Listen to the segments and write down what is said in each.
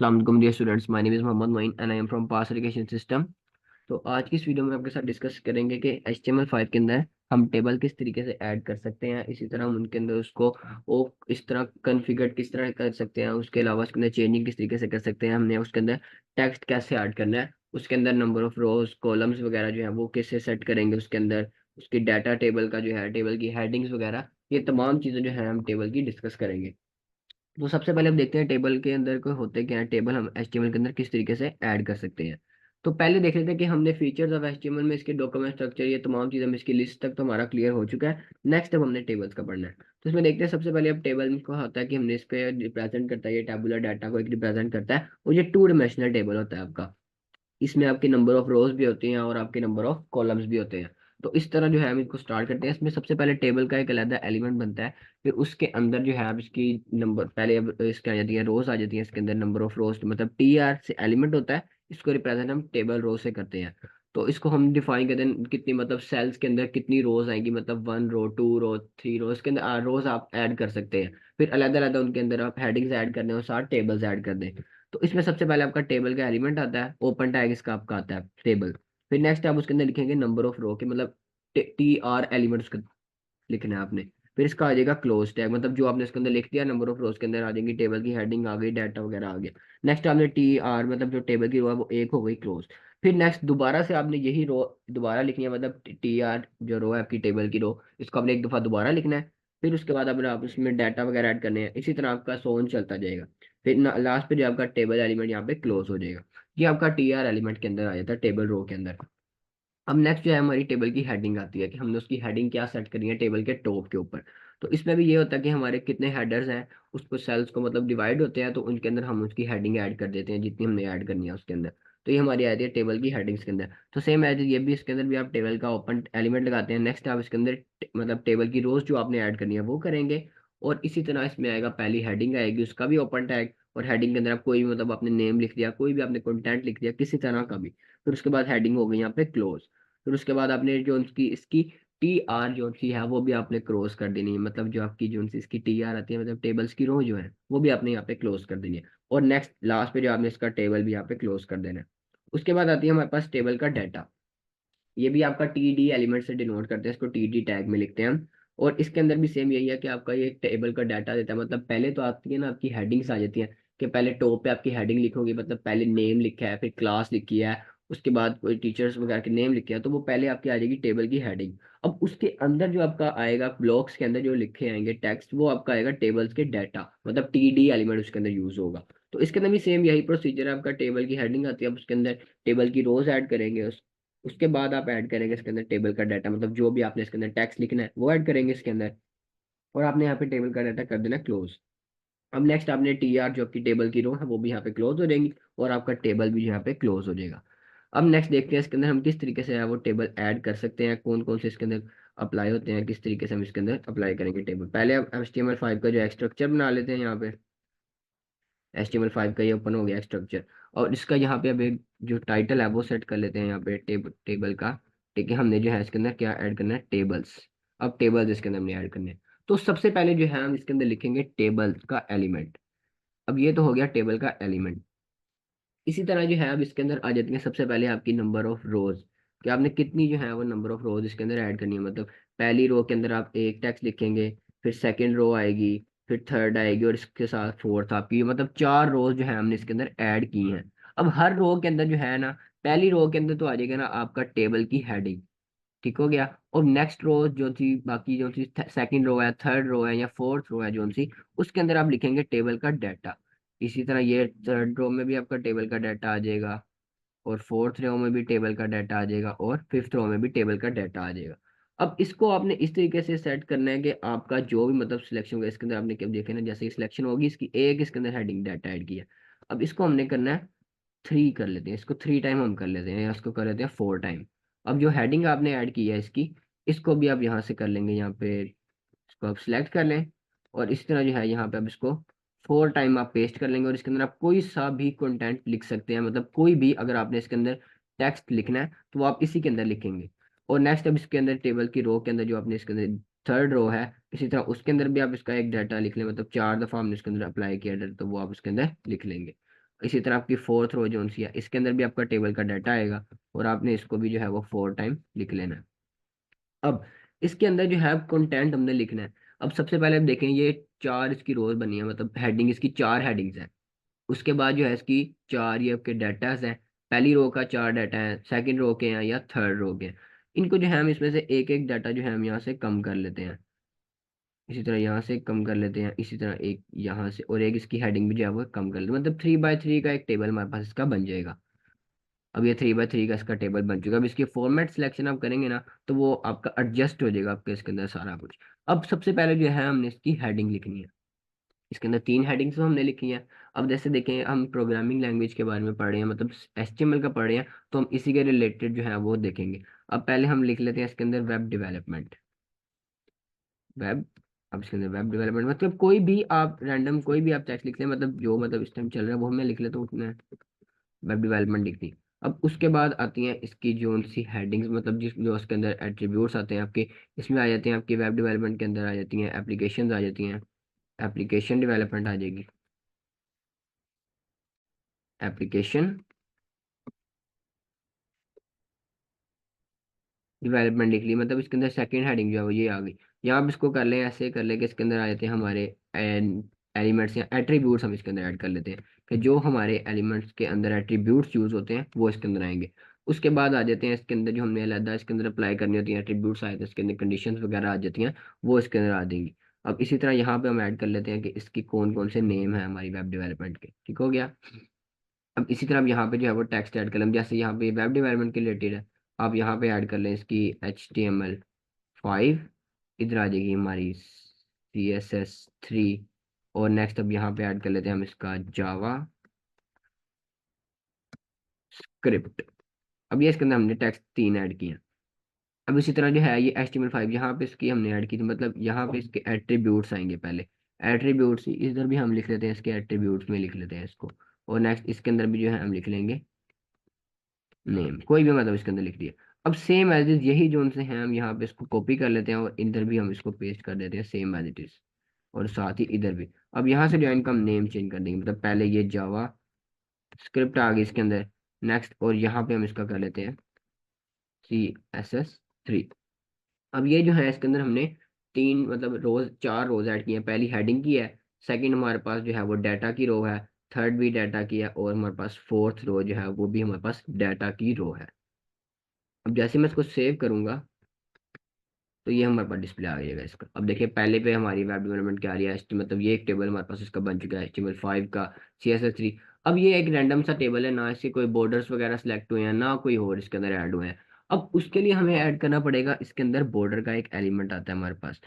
अस्सलाम वालेकुम dear students, my name is Mohammed Moin and I am from pass education system. तो आज की इस वीडियो में आपके साथ डिस्कस करेंगे कि HTML5 के अंदर हम टेबल किस तरीके से ऐड कर सकते हैं, इसी तरह हम उनके अंदर उसको वो इस तरह कॉन्फ़िगर किस तरह कर सकते हैं, उसके अलावा उसके अंदर चेंजिंग किस तरीके से कर सकते हैं, हमने उसके अंदर टेक्स्ट कैसे ऐड करना है, उसके अंदर नंबर ऑफ रोज कॉलम्स वगैरह जो है वो कैसे सेट करेंगे, उसके अंदर उसकी डाटा टेबल का जो है टेबल की हेडिंग्स वगैरह, ये तमाम चीज़ें जो है हम टेबल की डिस्कस करेंगे। तो सबसे पहले हम देखते हैं टेबल के अंदर को होते क्या है, टेबल हम HTML के अंदर किस तरीके से ऐड कर सकते हैं। तो पहले देख लेते हैं कि हमने फीचर्स ऑफ HTML में इसके डॉक्यूमेंट स्ट्रक्चर ये तमाम चीज़ें इसकी लिस्ट तक तो हमारा क्लियर हो चुका है। नेक्स्ट अब हमने टेबल्स का पढ़ना है। तो इसमें देखते हैं सबसे पहले अब टेबल को होता है कि हमने इस पे रिप्रेजेंट करता है, ये टेबुलर डाटा को एक रिप्रेजेंट करता है और ये टू डायमेंशनल टेबल होता है आपका। इसमें आपके नंबर ऑफ रोज भी होती हैं और आपके नंबर ऑफ कॉलम्स भी होते हैं। तो इस तरह जो है हम इसको स्टार्ट करते हैं। इसमें सबसे पहले टेबल का एक अलग एलिमेंट बनता है, फिर उसके अंदर जो है आप इसकी नंबर पहले अब इसके आ जाती है रोज आ जाती है, इसके अंदर नंबर ऑफ रोज मतलब TR से एलिमेंट होता है, इसको रिप्रेजेंट हम टेबल रो से करते हैं। तो इसको हम डिफाइन करते हैं कितनी मतलब सेल्स के अंदर कितनी रोज आएंगी, मतलब 1 रो 2 रो 3 रो, इसके अंदर रोज आप ऐड कर सकते हैं। फिर अलग अलग उनके अंदर आप हेडिंग्स ऐड करने और साथ टेबल्स ऐड कर दें। तो इसमें सबसे पहले आपका टेबल का एलिमेंट आता है, ओपन टैग इसका आपका आता है टेबल। फिर नेक्स्ट आप उसके अंदर लिखेंगे नंबर ऑफ रो के मतलब TR एलिमेंट उसका लिखना है आपने। फिर इसका आ जाएगा क्लोज टैग, मतलब जो आपने इसके अंदर लिख दिया नंबर ऑफ रोज के अंदर आ जाएंगी, टेबल की हेडिंग आ गई, डाटा वगैरह आ गया। नेक्स्ट आपने TR मतलब जो टेबल की रो है वो एक हो गई क्लोज। फिर नेक्स्ट दोबारा से आपने यही रो दोबारा लिखनी है, मतलब TR जो रो है आपकी टेबल की रो, इसको आपने एक दफा दोबारा लिखना है। फिर उसके बाद अपने आप उसमें डाटा वगैरह ऐड करने हैं, इसी तरह आपका सोन चलता जाएगा। फिर लास्ट पे जो आपका टेबल एलिमेंट यहाँ पे क्लोज हो जाएगा। ये आपका TR एलिमेंट के अंदर आ जाता है टेबल रो के अंदर। अब नेक्स्ट जो है हमारी टेबल की हेडिंग आती है कि हमने उसकी हेडिंग क्या सेट करनी है टेबल के टॉप के ऊपर। तो इसमें भी ये होता है कि हमारे कितने हेडर्स हैं, उसको सेल्स को मतलब डिवाइड होते हैं, तो उनके अंदर हम उसकी हेडिंग ऐड कर देते हैं जितनी हमने ऐड करनी है उसके अंदर। तो ये हमारी आती है टेबल की हेडिंग्स के अंदर। तो सेम एज ये भी इसके अंदर भी आप टेबल का ओपन एलिमेंट लगाते हैं, नेक्स्ट आप इसके अंदर मतलब टेबल की रोज जो आपने ऐड करनी है वो करेंगे। और इसी तरह इसमें आएगा पहली हेडिंग आएगी, उसका भी ओपन टैग, और हेडिंग के अंदर आप कोई भी मतलब आपने नेम लिख दिया, कोई भी आपने कंटेंट लिख दिया किसी तरह का भी। फिर उसके बाद हेडिंग हो गई यहाँ पे क्लोज। फिर उसके बाद आपने जो उसकी इसकी TR जो सी है वो भी आपने क्रॉस कर देनी है, मतलब जो आपकी जो सी इसकी TR आती है मतलब टेबल्स की रो जो है वो भी आपने यहाँ पे क्लोज कर देनी है। और नेक्स्ट लास्ट पे जो आपने इसका टेबल भी यहाँ पे क्लोज कर देना है। उसके बाद आती है हमारे पास टेबल का डाटा। ये भी आपका TD एलिमेंट से डिनोट करते हैं, इसको TD टैग में लिखते हैं हम। और इसके अंदर भी सेम यही है कि आपका ये टेबल का डाटा देता है, मतलब पहले तो आती है ना आपकी हेडिंग्स आ जाती हैं कि पहले टॉप पे आपकी हेडिंग लिखोगी, मतलब पहले नेम लिखा है, फिर क्लास लिखी है, उसके बाद कोई टीचर्स वगैरह के नेम लिखे हैं, तो वो पहले आपकी आ जाएगी टेबल की हेडिंग। अब उसके अंदर जो आपका आएगा ब्लॉक्स के अंदर जो लिखे आएंगे टेक्स्ट, वो आपका आएगा टेबल्स के डाटा, मतलब TD एलिमेंट उसके अंदर यूज होगा। तो इसके अंदर भी सेम यही प्रोसीजर है, आपका टेबल की हेडिंग आती है, अब उसके अंदर टेबल की रोज ऐड करेंगे, उसके बाद आप ऐड करेंगे इसके अंदर टेबल का डाटा, मतलब जो भी आपने इसके अंदर टेक्स्ट लिखना है वो ऐड करेंगे इसके अंदर। और आपने यहाँ पे टेबल का डाटा कर देना क्लोज। अब नेक्स्ट आपने TR जो आपकी टेबल की रो है वो भी यहाँ पे क्लोज हो जाएंगी, और आपका टेबल भी यहाँ पे क्लोज हो जाएगा। अब नेक्स्ट देखते हैं इसके अंदर हम किस तरीके से है वो टेबल ऐड कर सकते हैं, कौन कौन से इसके अंदर अप्लाई होते हैं, किस तरीके से हम इसके अंदर अप्लाई करेंगे टेबल। पहले अब HTML5 का जो स्ट्रक्चर बना लेते हैं यहाँ पे। HTML5 का ये ओपन हो गया स्ट्रक्चर, और इसका यहाँ पे अब एक जो टाइटल है वो सेट कर लेते हैं यहाँ पे टेबल का। ठीक है, हमने जो है इसके अंदर क्या ऐड करना है, टेबल्स। अब टेबल्स इसके अंदर हमने ऐड करने हैं। तो सबसे पहले जो है हम इसके अंदर लिखेंगे टेबल का एलिमेंट। अब ये तो हो गया टेबल का एलिमेंट। इसी तरह जो है अब इसके अंदर आ जाती है सबसे पहले आपकी नंबर ऑफ रोज, कि आपने कितनी जो है वो नंबर ऑफ रोज इसके अंदर ऐड करनी है। मतलब पहली रो के अंदर आप एक टेक्स्ट लिखेंगे, फिर सेकंड रो आएगी, फिर थर्ड आएगी, और इसके साथ फोर्थ आपकी, मतलब 4 रोज जो है हमने इसके अंदर ऐड की हैं। अब हर रो के अंदर जो है ना, पहली रो के अंदर तो आ जाएगा ना आपका टेबल की हेडिंग, ठीक हो गया। और नेक्स्ट रो जो थी बाकी जो थी सेकंड रो है, थर्ड रो है या फोर्थ रो है जो सी, उसके अंदर आप लिखेंगे टेबल का डाटा। इसी तरह ये थर्ड रो में भी आपका टेबल का डाटा आ जाएगा, और फोर्थ रो में भी टेबल का डाटा आ जाएगा, और फिफ्थ रो में भी टेबल का डाटा आ जाएगा। अब इसको आपने इस तरीके से सेट करना है कि आपका जो भी मतलब सिलेक्शन होगा इसके अंदर आपने क्या देखे ना, जैसे सिलेक्शन होगी इसकी एक इसके अंदर हेडिंग डाटा ऐड किया। अब इसको हमने करना है 3 कर लेते हैं, इसको 3 टाइम हम कर लेते हैं, या इसको कर लेते हैं 4 टाइम। अब जो हेडिंग आपने ऐड की है इसकी, इसको भी आप यहाँ से कर लेंगे, यहाँ पे इसको आप सिलेक्ट कर लें, और इस तरह जो है यहाँ पे आप इसको 4 टाइम आप पेस्ट कर लेंगे, और इसके अंदर आप कोई सा भी कंटेंट लिख सकते हैं, मतलब कोई भी अगर आपने इसके अंदर टेक्स्ट लिखना है तो वो आप इसी के अंदर लिखेंगे। और नेक्स्ट अब इसके अंदर टेबल की रो के अंदर जो आपने इसके अंदर थर्ड रो है, इसी तरह उसके अंदर भी आप इसका एक डाटा लिख लें, मतलब 4 दफ़ा हमने इसके अंदर अप्लाई किया डाटा, तो वो आप उसके अंदर लिख लेंगे। इसी तरह आपकी फोर्थ रो जो सी है इसके अंदर भी आपका टेबल का डाटा आएगा, और आपने इसको भी जो है वो 4 टाइम लिख लेना है। अब इसके अंदर जो है कंटेंट हमने लिखना है। अब सबसे पहले आप देखें, ये चार इसकी रोज बनी है, मतलब हेडिंग इसकी चार हेडिंग्स है। उसके बाद जो है इसकी चार ये आपके डाटाज हैं। पहली रो का चार डाटा है, सेकंड रो के हैं या थर्ड रो के हैं। इनको जो है हम इसमें से एक एक डाटा जो है हम यहाँ से कम कर लेते हैं। इसी तरह यहाँ से कम कर लेते हैं, इसी तरह एक यहाँ से, और एक इसकी हेडिंग भी जो है वो कम कर लेते हैं। मतलब 3 बाय 3 का एक टेबल हमारे पास इसका बन जाएगा। अब ये 3 बाय 3 का इसका टेबल बन चुका है। अब इसकी फॉर्मेट सिलेक्शन आप करेंगे ना, तो वो आपका एडजस्ट हो जाएगा आपके इसके अंदर सारा कुछ। अब सबसे पहले जो है हमने इसकी हेडिंग लिखनी है। इसके अंदर 3 हेडिंग्स तो हमने लिखी है। अब जैसे देखें, हम प्रोग्रामिंग लैंग्वेज के बारे में पढ़ रहे हैं, मतलब HTML का पढ़ रहे हैं, तो हम इसी के रिलेटेड जो है वो देखेंगे। अब पहले हम लिख लेते हैं इसके अंदर वेब डेवलपमेंट। वेब, अब इसके अंदर वेब डेवलपमेंट मतलब कोई भी आप रैंडम कोई भी आप टेक्स्ट लिख लें, मतलब जो मतलब इस टाइम चल रहा है वो मैं लिख लेता हूँ उसमें, वेब डेवलपमेंट लिखती। अब उसके बाद आती हैं इसकी जो सी हेडिंग्स, मतलब जिस जो उसके अंदर एट्रीब्यूट्स आते हैं आपके, इसमें आ जाते हैं आपकी वेब डेवलपमेंट के अंदर आ जाती हैं एप्लीकेशन आ जाती हैं। एप्लीकेशन डेवलपमेंट आ जाएगी, एप्लीकेशन डेवलपमेंट लिख ली, मतलब इसके अंदर सेकंड हेडिंग जो है वो ये आ गई। यहाँ आप इसको कर लें, ऐसे कर लें कि इसके अंदर आ जाते हैं हमारे एलिमेंट्स या एट्रीब्यूट्स, हम इसके अंदर ऐड कर लेते हैं कि जो हमारे एलिमेंट्स के अंदर एट्रीब्यूट्स यूज होते हैं वो इसके अंदर आएंगे। उसके बाद आ जाते हैं इसके अंदर जो हमने अलग इसके अंदर अप्लाई करनी होती है एट्रीब्यूट्स आए थे, इसके अंदर कंडीशंस वगैरह आ जाती हैं, वो इसके अंदर आ देंगी। अब इसी तरह यहाँ पे हम ऐड कर लेते हैं कि इसकी कौन कौन से नेम है हमारी वेब डेवलपमेंट के, ठीक हो गया। अब इसी तरह अब यहाँ पे जो है वो टेक्स्ट ऐड कर लें, जैसे यहाँ पे वेब डेवलपमेंट के रिलेटेड है। आप यहाँ पे ऐड कर लें इसकी HTML5, इधर आ जाएगी हमारी CSS3, और नेक्स्ट अब यहाँ पे ऐड कर लेते हैं हम इसका जावा स्क्रिप्ट। अब ये इसके अंदर हमने टेक्स्ट 3 ऐड किए हैं। अब इसी तरह जो है ये HTML5 यहाँ पे इसकी हमने ऐड की थी, मतलब यहाँ पे इसके एट्रीब्यूट्स आएंगे पहले। एट्रीब्यूट्स इधर भी हम लिख लेते हैं, इसके एट्रीब्यूट्स में लिख लेते हैं इसको। और नेक्स्ट इसके अंदर भी जो है हम लिख लेंगे नेम, कोई भी मतलब इसके अंदर लिख दिया। अब सेम एज इज यही जो उनसे हैं हम यहाँ पे इसको कॉपी कर लेते हैं, और इधर भी हम इसको पेस्ट कर देते हैं सेम एज इट इज। और साथ ही इधर भी, अब यहाँ से जो है इनका हम नेम चेंज कर देंगे, मतलब पहले ये जावा स्क्रिप्ट आ गई इसके अंदर। नेक्स्ट और यहाँ पे हम इसका कर लेते हैं CSS3। अब ये जो है इसके अंदर हमने तीन मतलब रोज, चार रोज ऐड किए हैं। पहली हेडिंग की है, सेकंड हमारे पास जो है वो डाटा की रो है, थर्ड भी डाटा की है, और हमारे पास फोर्थ रो जो है वो भी हमारे पास डाटा की रो है। अब जैसे मैं इसको सेव करूंगा, तो ये हमारे पास डिस्प्ले आ जाएगा इसका। अब देखिए पहले पे हमारी वेब डेवलपमेंट क्या आ रही है, मतलब ये एक टेबल हमारे पास इसका बन चुका है HTML5 का, CSS3। अब ये एक रैंडम सा टेबल है, ना इसके कोई बॉर्डर्स वगैरह सेलेक्ट हुए हैं, ना कोई और इसके अंदर ऐड हुए हैं। अब उसके लिए हमें ऐड करना पड़ेगा, इसके अंदर बॉर्डर का एक एलिमेंट आता है हमारे पास।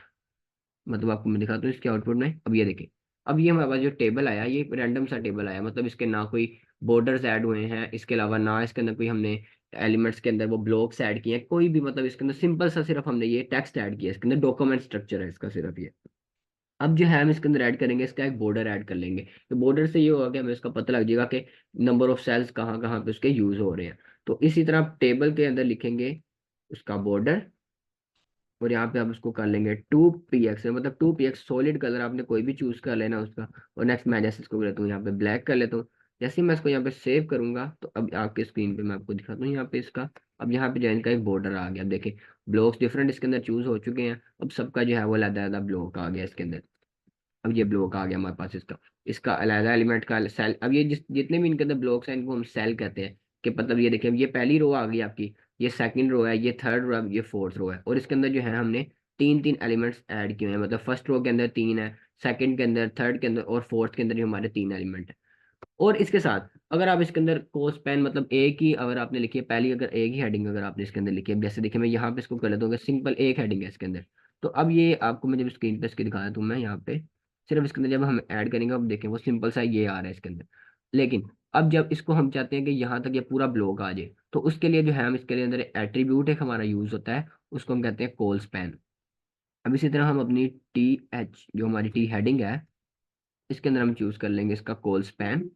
मतलब आपको मैं दिखाता हूँ इसके आउटपुट में। अब ये देखिए, अब ये हमारे पास जो टेबल आया, ये रैंडम सा टेबल आया, मतलब इसके ना कोई बॉर्डर्स ऐड हुए हैं, इसके अलावा ना इसके अंदर कोई हमने एलिमेंट्स के अंदर वो ब्लॉक्स ऐड किए हैं, कोई भी, मतलब इसके अंदर सिंपल सा सिर्फ हमने ये टेक्स्ट ऐड किया है, इसके अंदर डॉक्यूमेंट स्ट्रक्चर है इसका सिर्फ ये। अब जो है हम इसके अंदर ऐड करेंगे, इसका एक बॉर्डर ऐड कर लेंगे। तो बॉर्डर से ये होगा कि हमें इसका पता लग जाएगा कि नंबर ऑफ सेल्स कहाँ कहाँ पे उसके यूज हो रहे हैं। तो इसी तरह टेबल के अंदर लिखेंगे उसका बॉर्डर, और यहाँ पे आप उसको कर लेंगे 2px, मतलब 2px सॉलिड कलर आपने कोई भी चूज कर लेना उसका। और नेक्स्ट मैं जैसे इसको लेता हूँ यहाँ पे ब्लैक कर लेता हूँ। जैसे ही मैं इसको यहाँ पे सेव करूंगा, तो अब आपके स्क्रीन पे मैं आपको दिखाता हूँ यहाँ पे इसका। अब यहाँ पे जो है इनका एक बॉर्डर आ गया। अब देखिए ब्लॉक्स डिफरेंट इसके अंदर चूज हो चुके हैं। अब सबका जो है वो अलग अलग ब्लॉक आ गया इसके अंदर। अब ये ब्लॉक आ गया हमारे पास इसका, इसका अलग एलिमेंट का सेल। अब ये जितने भी इनके अंदर ब्लॉक्स हैं इनको हम सेल कहते हैं। कि मतलब ये देखिए, ये पहली रो आ गई आपकी, ये सेकंड रो है, ये थर्ड रो है, ये फोर्थ रो है। और इसके अंदर जो है हमने तीन तीन एलिमेंट्स ऐड किए हैं, मतलब फर्स्ट रो के अंदर 3 है, सेकंड के अंदर, थर्ड के अंदर और फोर्थ के अंदर भी हमारे 3 एलिमेंट है। और इसके साथ अगर आप इसके अंदर कोस पेन, मतलब एक ही अगर आपने लिखी है पहली, अगर एक ही हेडिंग अगर आपने इसके अंदर लिखी है, जैसे देखिए मैं यहाँ पे इसको कर लेता हूँ, सिंपल एक हेडिंग है इसके अंदर। तो अब ये आपको मैं जब स्क्रीन पे इसके दिखाया तो मैं यहाँ पे सिर्फ इसके अंदर जब हम ऐड करेंगे, अब देखें वो सिंपल सा ये आ रहा है इसके अंदर। लेकिन अब जब इसको हम चाहते हैं कि यहाँ तक ये पूरा ब्लॉक आ जाए, तो उसके लिए जो है हम इसके लिए अंदर एट्रीब्यूट एक हमारा यूज होता है, उसको हम कहते हैं कॉल स्पैन। अब इसी तरह हम अपनी TH जो हमारी टी हेडिंग है, इसके अंदर हम चूज कर लेंगे इसका कॉल स्पैन,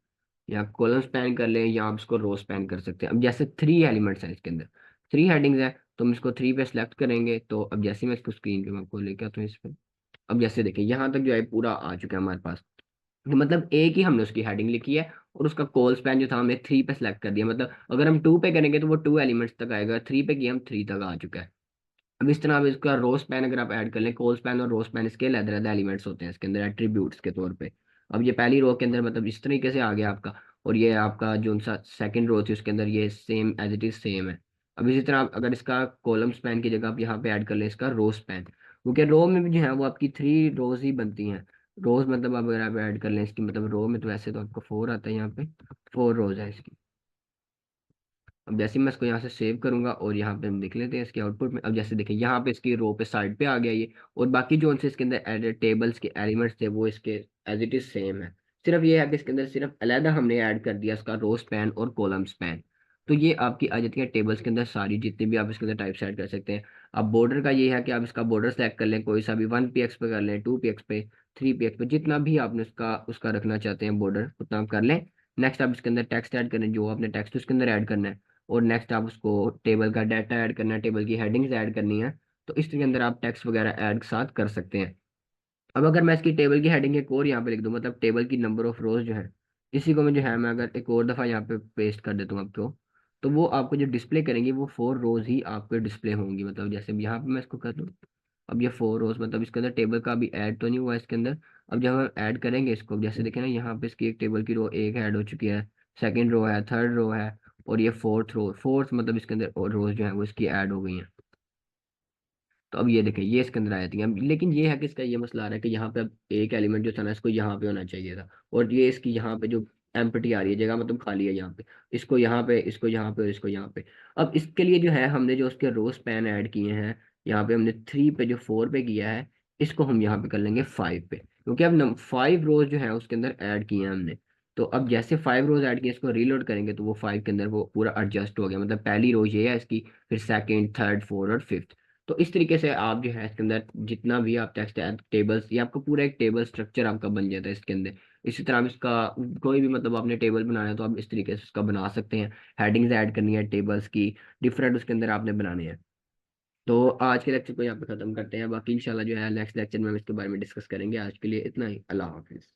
या कॉलम स्पैन कर लें, या आप इसको रो स्पैन कर सकते हैं। अब जैसे 3 एलिमेंट्स हैं इसके अंदर, 3 हेडिंग्स हैं, तो हम इसको 3 पे सेलेक्ट करेंगे। तो अब जैसे मैं इसको स्क्रीन पे मैं आपको लेके आता हूँ इस पे, अब जैसे देखिए यहाँ तक जो है पूरा आ चुका है हमारे पास। मतलब एक ही हमने उसकी हेडिंग लिखी है, और उसका कॉल स्पैन जो था हमने 3 पे सेलेक्ट कर दिया। मतलब अगर हम 2 पे करेंगे तो वो 2 एलिमेंट्स तक आएगा, 3 पे किया हम 3 तक आ चुका है। अब इस तरह अब इसका रो स्पैन अगर आप ऐड कर लें, कॉल स्पैन और रो स्पैन इसके अलग अलग एलिमेंट्स होते हैं इसके अंदर एट्रीब्यूट्स के तौर पे। अब ये पहली रो के अंदर मतलब इस तरीके से आ गया आपका, और ये आपका जो सा सेकंड रो थी उसके अंदर ये same as it is same है। अब इसी तरह अगर इसका कॉलम स्पैन की जगह आप यहाँ पे ऐड कर लें इसका रो स्पैन, क्योंकि रो में भी जो है वो आपकी 3 रोज ही बनती हैं। रोज मतलब अब अगर आप ऐड कर लें इसकी, मतलब रो में तो वैसे तो आपको 4 आता है, यहाँ पे 4 रोज है इसकी। अब जैसे मैं इसको यहाँ से सेव करूंगा और यहाँ पे हम देख लेते हैं इसके आउटपुट में। अब जैसे देखिए यहाँ पे इसकी रो पे साइड पे आ गया ये, और बाकी जो उनसे इसके अंदर एडेड टेबल्स के एलिमेंट्स थे वो इसके एज इट इज सेम है। सिर्फ ये है कि इसके अंदर सिर्फ अलहदा हमने ऐड कर दिया इसका रो स्पैन और कॉलम स्पैन। तो ये आपकी आ जाती है टेबल्स के अंदर सारी, जितनी भी आप इसके अंदर टाइप्स ऐड कर सकते हैं। अब बॉर्डर का ये है कि आप इसका बॉर्डर सेलेक्ट कर लें, कोई सा भी 1 px पे कर लें, 2 px पे, 3 px पे, जितना भी आपने उसका उसका रखना चाहते हैं बॉर्डर उतना आप कर लें। नेक्स्ट आप इसके अंदर टेक्स्ट ऐड करें, जो आपने टेक्स्ट उसके अंदर ऐड करना है। और नेक्स्ट आप उसको टेबल का डाटा ऐड करना है, टेबल की हेडिंग्स ऐड करनी है। तो इस तरह के अंदर आप टेक्स्ट वगैरह ऐड साथ कर सकते हैं। अब अगर मैं इसकी टेबल की हेडिंग एक और यहाँ पे लिख दूँ, मतलब टेबल की नंबर ऑफ रोज जो है, इसी को मैं जो है मैं अगर एक और दफ़ा यहाँ पे पेस्ट कर देता हूँ आपको, तो वो आपको जो डिस्प्ले करेंगे वो 4 रोज ही आपके डिस्प्ले होंगी। मतलब जैसे यहाँ पे मैं इसको कर दूँ, अब ये 4 रोज मतलब इसके अंदर टेबल का भी ऐड तो नहीं हुआ इसके अंदर। अब जब हम ऐड करेंगे इसको, जैसे देखें ना यहाँ पे इसकी एक टेबल की रो एक ऐड हो चुकी है, सेकंड रो है, थर्ड रो है, और ये फोर्थ मतलब इसके अंदर और रोज जो है वो इसकी ऐड हो गई हैं। तो अब ये देखें ये इसके अंदर आ जाती है। लेकिन ये है कि इसका ये मसला आ रहा है कि यहाँ पे अब एक एलिमेंट जो था ना इसको यहाँ पे होना चाहिए था, और ये इसकी यहाँ पे जो एम्प्टी आ रही है जगह, मतलब खाली है यहाँ पे, इसको यहाँ पे, इसको यहाँ पे और इसको यहाँ पे। अब इसके लिए जो है हमने जो उसके रो स्पैन ऐड किए हैं, यहाँ पे हमने 3 पे जो 4 पे किया है, इसको हम यहाँ पे कर लेंगे 5 पे, क्योंकि अब 5 रोज जो है उसके अंदर ऐड किए हैं हमने। तो अब जैसे 5 रोज ऐड किए, इसको रीलोड करेंगे तो वो 5 के अंदर वो पूरा एडजस्ट हो गया। मतलब पहली रो ये है इसकी, फिर सेकंड, थर्ड, फोर्थ और फिफ्थ। तो इस तरीके से आप जो है इसके अंदर जितना भी आप टेक्स्ट टेबल्स, ये आपका पूरा एक टेबल स्ट्रक्चर आपका बन जाता है इसके अंदर। इसी तरह आप इसका कोई भी मतलब आपने टेबल बनाना है तो आप इस तरीके से उसका बना सकते हैं। हेडिंग्स ऐड करनी है टेबल्स की, डिफरेंट उसके अंदर आपने बनाने हैं। तो आज के लेक्चर को यहाँ पे खत्म करते हैं, बाकी इंशाल्लाह जो है नेक्स्ट लेक्चर में हम इसके बारे में डिस्कस करेंगे। आज के लिए इतना ही, अल्लाह हाफिज।